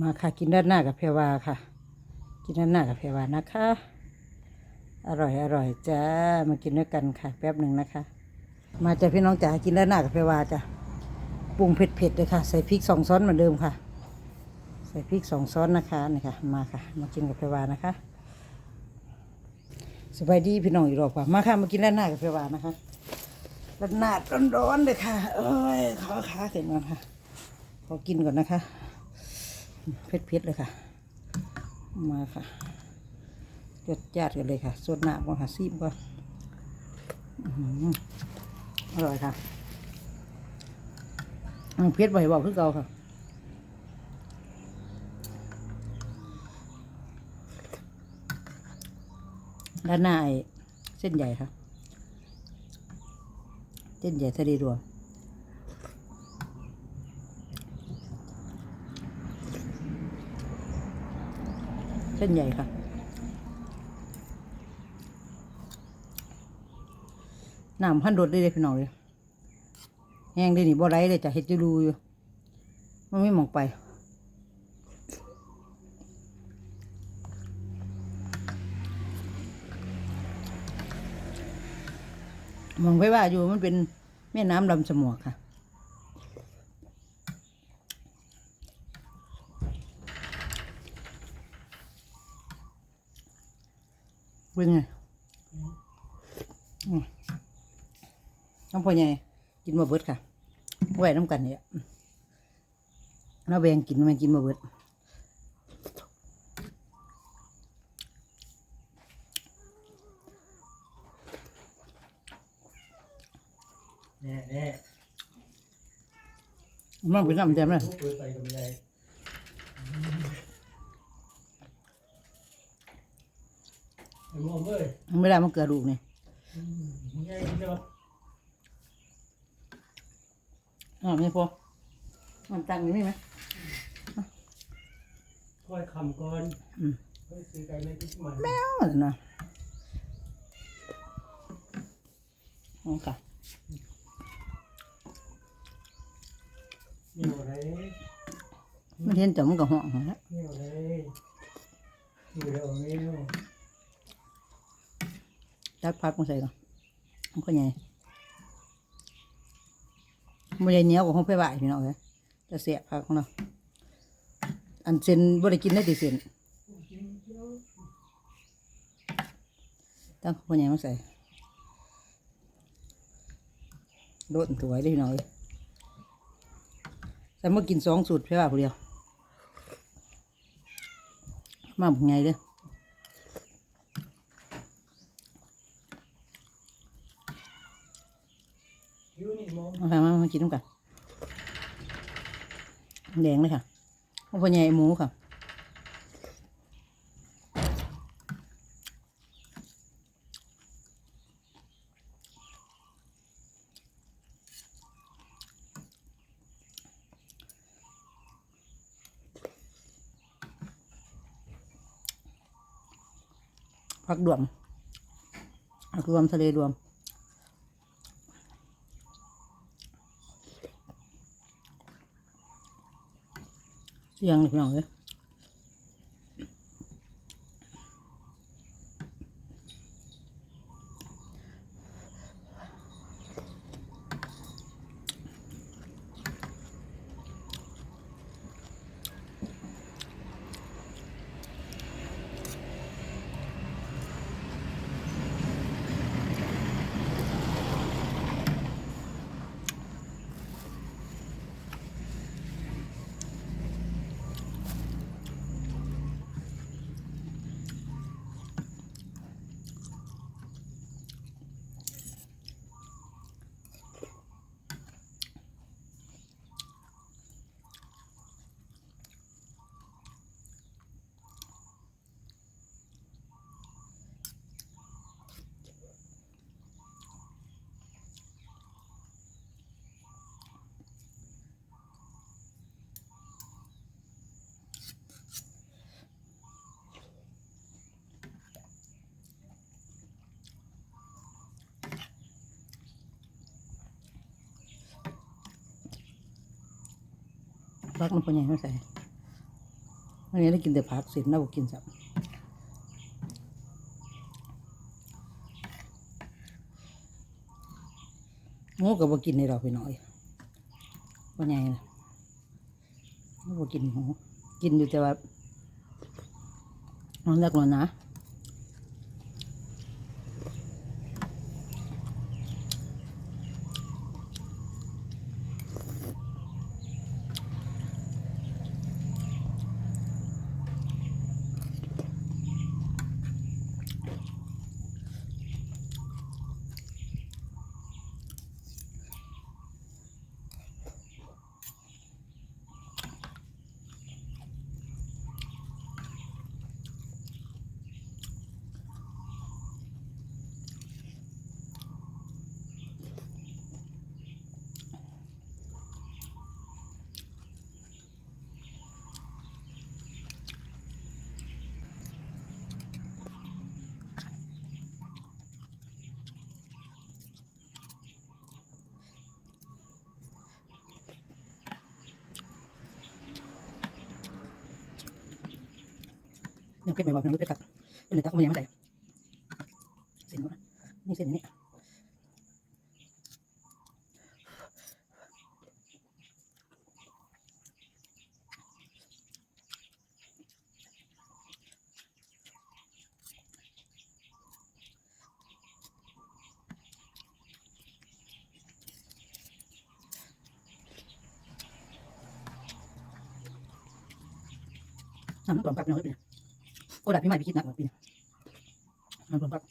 มาค่ะกินด้านหน้ากับเพวาค่ะกินด้านหน้ากับเพวานะคะอร่อยอร่อยจ้ามากินด้วยกันค่ะแป๊บหนึ่งนะคะมาจ้ะพี่น้องจ๋ากินด้านหน้ากับเพวาจ้ะปรุงเผ็ดๆเลยค่ะใส่พริก2 ช้อนเหมือนเดิมค่ะใส่พริก2 ช้อนนะคะนี่ค่ะมาค่ะมากินกับเพวานะคะสบายดีพี่น้องอีกรอบค่ะมาค่ะมากินด้านหน้ากับเพวานะคะด้านหน้าร้อนๆเลยค่ะเอ้ยขอขาเสร็จก่อนค่ะขอกินก่อนนะคะเผ็ดๆเลยค่ะมาค่ะจดจัดกันเลยค่ะสดหน้าก่อนค่ะซีบก่อนอร่อยค่ะเผ็ดไปบอกคือเก่าค่ะด้านหน้าเส้นใหญ่ค่ะเส้นใหญ่ทะเลรวมเส้นใหญ่ค่ะน้ำพันรสได้เลยพี่น้องเลยแห้งได้หนิบ่ไรเลยจะเห็ดจะดูอยู่มันไม่มองไปมองไปว่าอยู่มันเป็นแม่น้ำลำสมวกค่ะเป็นไงน้องพ่อใหญ่กินมาเบิดค่ะไหวน้ำกันเนี่ยน้าแบงกินมันกินมาเบิดแน่มันเป็นน้ำเต็มเลยทุกคนไปกับยายไอ้หมอมเอ้ยไม่ได้มันเกลือลูกนี่ยายจะไม่พอมันตังอยู่นี่ไหมคอยคำก่อนเฮ้ยซื้อไก่ไม่ติดมันแมวนะอ๋อค่ะมีอะไรมันเห็นจังมันก็ห้องนะ มีอะไรมีอะไรมีอะไร จัดพักมาใส่ก่อนมันก็ใหญ่ไม่ได้เหนียวกว่าห้องไปบ่ายพี่น้องเลยจะเสียพักของเราอันเซนบ่ได้กินได้ดีเซนตั้งข้าวใหญ่มาใส่โดดถวยได้พี่น้องเลยแต่เมื่อกิน2 สูตรเพื่อว่าผู้เดียวมาบุกไงเด้อมาค่ะมากินน้ำกันแดงเลยค่ะข้าวใหญ่หมูค่ะผักรวมทะเลรวมเสียงเลยพี่น้องเลยผักน้ำปลาใหญ่มาใส่ วันนี้ได้กินแต่ผักเสร็จแล้วกินสับหมูกับบ่กินในดอกไปหน่อยว่าไงนะบ่กินหมูกินอยู่แต่ว่ามันเลิกแล้วนะยังเป็นไม่บอกยังรู้ไปกับเป็นเลยตักมันยังไม่ได้เส้นนี่เส้นนี้น้ำมันกลมกับน้อยไปเนี่ยโอ้ดัดพี่ใหม่ไปคิดหนักกว่าปีนี้น้ำกลมกับ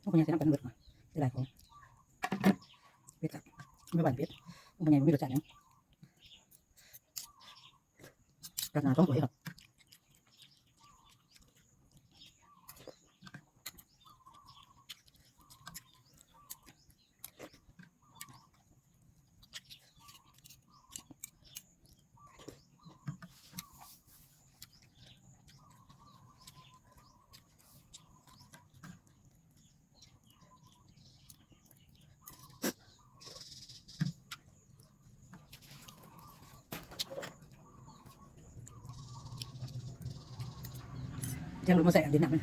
พวกนี้ใส่น้ำกันเบิดมาเป็นไรของเป็ดกับไม่หวานเป็ดพวกนี้ไม่รสชาติยังกระนาต้องสวยครับจะลงมาใส่อันดินหนักไหม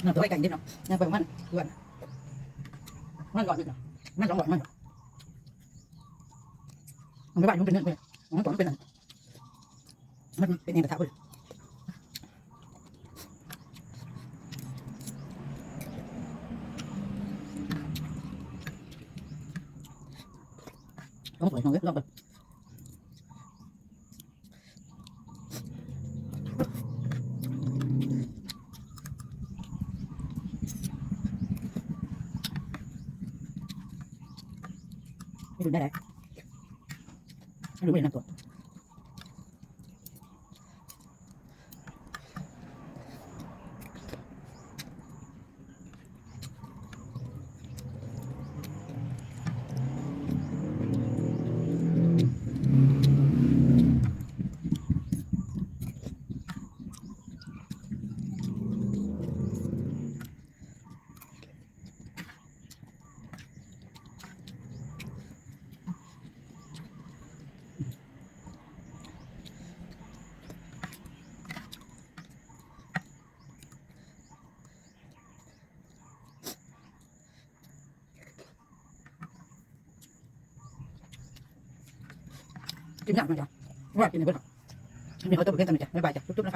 น่าตัวไอ้ไก่ดินเนาะน่าไปมันด่วนมันก่อนดิเนาะมันสองหลอดมันมันไม่บ้านมันเป็นเนื้อเลยมันก่อนมันเป็นอะไรมันเป็นเองกระทะเลยต้องสวยน้องเว้ยลองไปไม่ดูได้ไหมไม่รู้ไม่ได้นำตัว จิ้มยำมันจ้ะว่ากินในเพื่อนมีเขาตัวเพื่อนกันจ้ะบ๊ายบายจ้ะจุ๊บๆนะคะ